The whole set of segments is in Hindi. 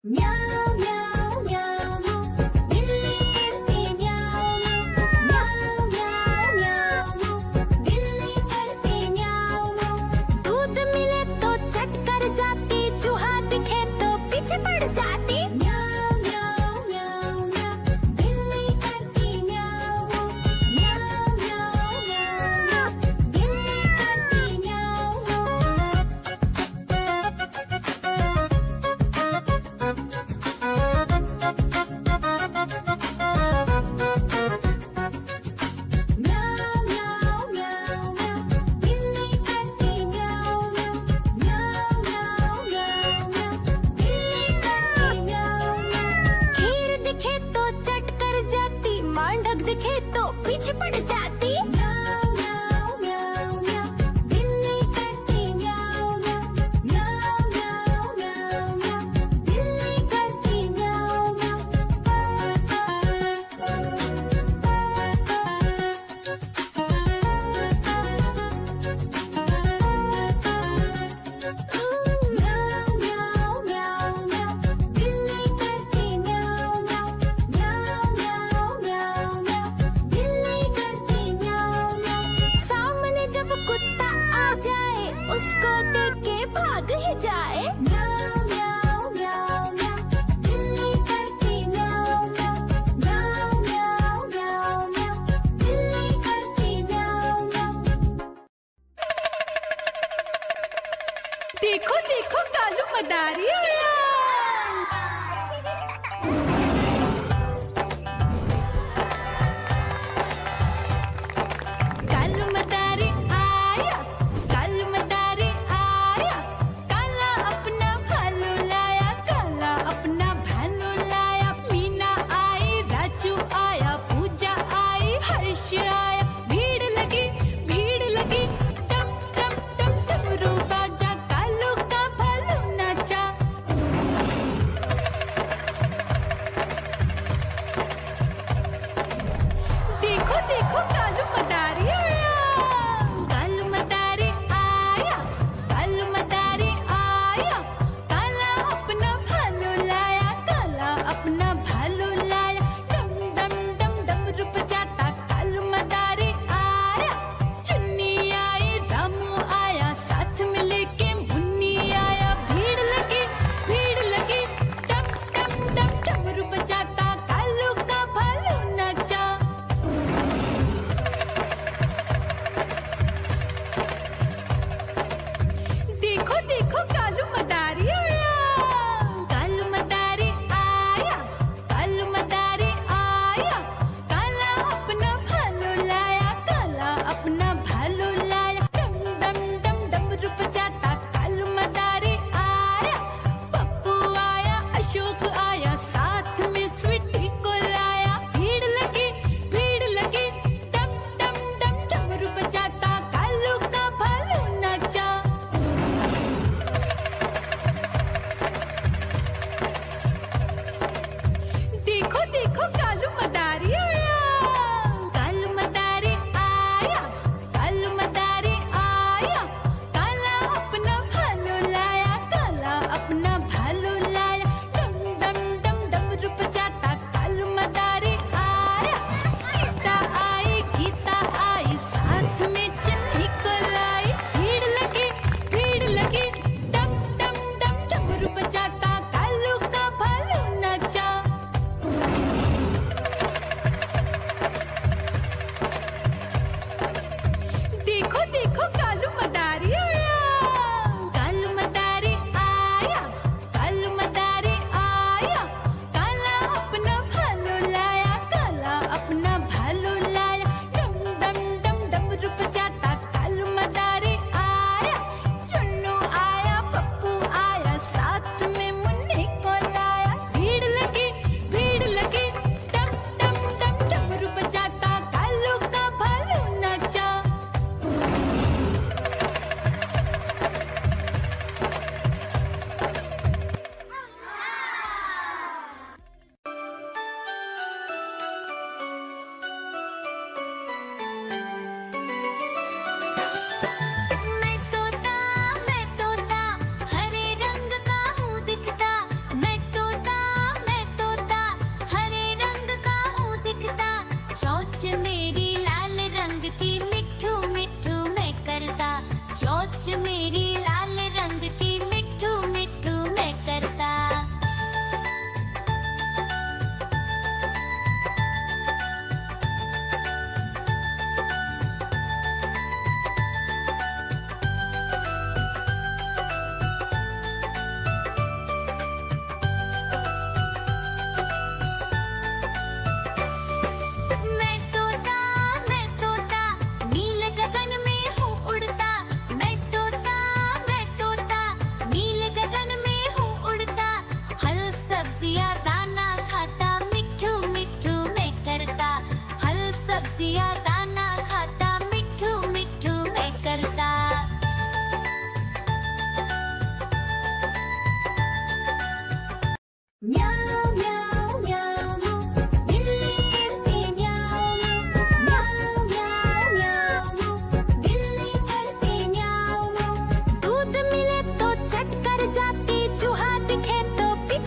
म्याऊं म्याऊं म्याऊं बिल्ली करती म्याऊं म्याऊं म्याऊं म्याऊं बिल्ली करती म्याऊं। दूध मिले तो चट कर जाती, चूहा दिखे तो पीछे पड़ जाती। म्याऊं म्याऊं म्याऊं म्याऊं बिल्ली करती म्याऊं म्याऊं म्याऊं म्याऊं बिल्ली करती म्याऊं। म्याऊं म्याऊं म्याऊं म्याऊं बिल्ली करती म्याऊं म्याऊं म्याऊं म्याऊं म्याऊं बिल्ली करती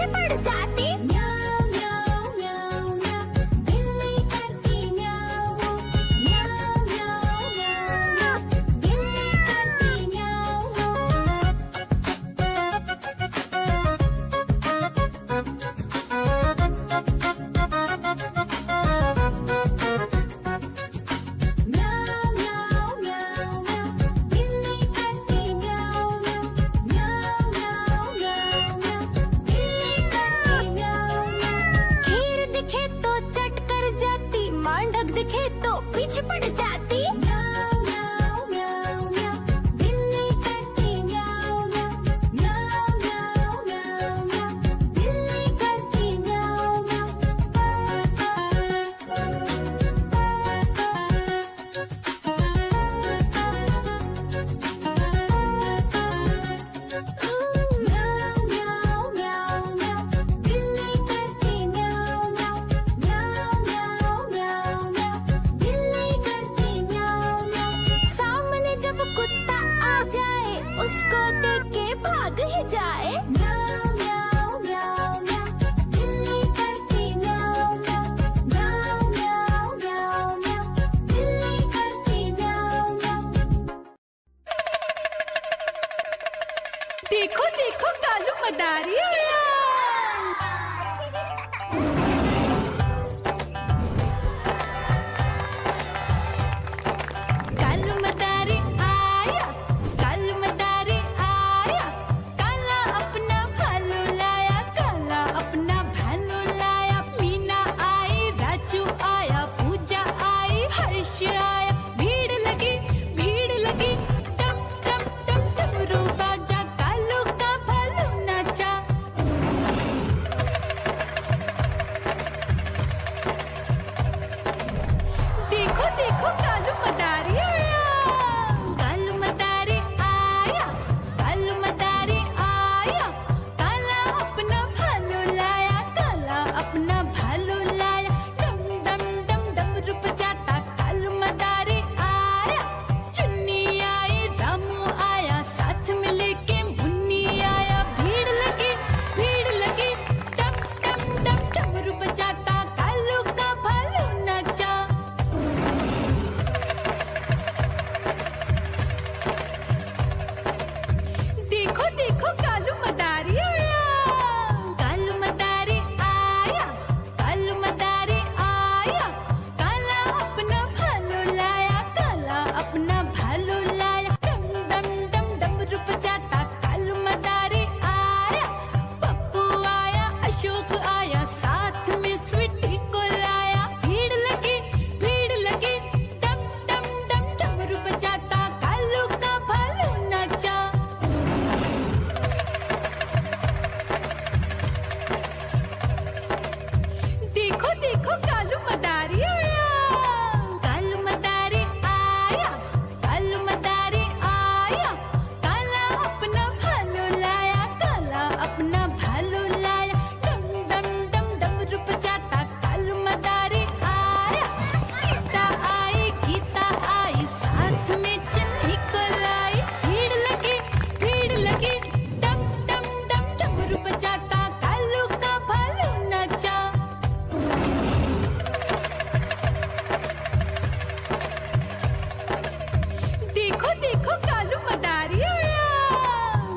पीछे पड़ जाती। म्याऊं म्याऊं म्याऊं म्याऊं, बिल्ली करती म्याऊं। म्याऊं म्याऊं म्याऊं म्याऊं, बिल्ली करती म्याऊं। म्याऊं म्याऊं म्याऊं म्याऊं, बिल्ली करती म्याऊं। म्याऊं म्याऊं म्याऊं म्याऊं, बिल्ली करती म्याऊं। खीर दिखे तो चट कर जाती, मांडक दिखे तो पीछे पड़ जाती। म्याऊं म्याऊं म्याऊं म्याऊं, बिल्ली करती म्याऊं। म्याऊं म्याऊं म्याऊं म्याऊं, बिल्ली करती म्याऊं। म्याऊं म्याऊं म्याऊं म्याऊं, बिल्ली करती म्याऊं। म्याऊं म्याऊं म्याऊं म्याऊं, बिल्ली करती म्याऊं। सामने जब कुत्ता आ जाए, उसको देख के भाग ही जाए। म्याऊं म्याऊं म्याऊं म्याऊं, बिल्ली करती म्याऊं। म्याऊं म्याऊं म्याऊं म्याऊं, बिल्ली करती म्याऊं। देखो देखो कालू मदारी आया। कालू मदारी आया, कालू मदारी आया। काला अपना भालू लाया, काला अपना भालू लाया। मीना आई, राजू आया, पूजा आई, हर्ष आया। भीड़ लगी टम टम टम डमरू बाजा, कालू का भालू नाचा। देखो देखो कालू मदारी आया। कालू मदारी आया, कालू मदारी आया। काला अपना भालू लाया, काला अपना भालू लाया। डम डम डम डमरू बजाता कालू मदारी आया। चुन्नी आई, रामू आया, साथ में लेके मुन्नी आया। भीड़ लगी टम टम डम डमरू बजाता कालू का भालू नाचा। देखो देखो कालू मदारी आया। कालू मदारी आया, कालू मदारी आया। काला अपना भालू लाया, काला अपना भालू लाया। डम डम डम डमरू बजाता कालू मदारी आया। पप्पू आया, अशोक आया, साथ में स्वीटी को लाया। भीड़ लगी टम टम डम डमरू बजाता कालू का भालू नाचा। देखो देखो कालू मदारी आया। कालू मदारी आया, कालू मदारी आया। काला अपना भालू लाया, काला अपना भालू लाया। डम डम डम डमरू बजाता कालू मदारी आया। सीता आई, गीता आई, साथ में चन्नी को लाई। भीड़ लगी टम टम डम डमरू बजाता कालू का भालू नाचा। देखो देखो कालू मदारी आया।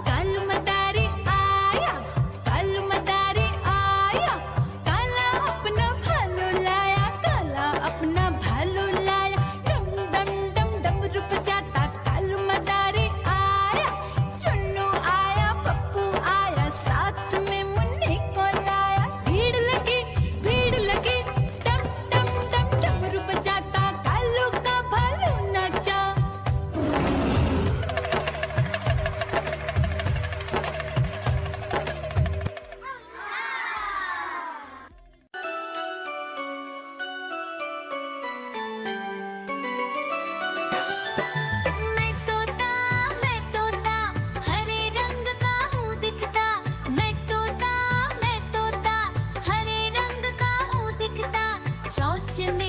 कालू मदारी आया, कालू मदारी आया। काला अपना भालू लाया, काला अपना भालू लाया। डम डम डम डमरू बजाता कालू मदारी आया। चुन्नू आया, पप्पू आया, साथ में मुन्नी को लाया। भीड़ लगी टम टम डम डमरू बजाता कालू का भालू नाचा। मैं तोता हरे रंग का हूँ दिखता। मैं तोता हरे रंग का हूँ दिखता। चोंच में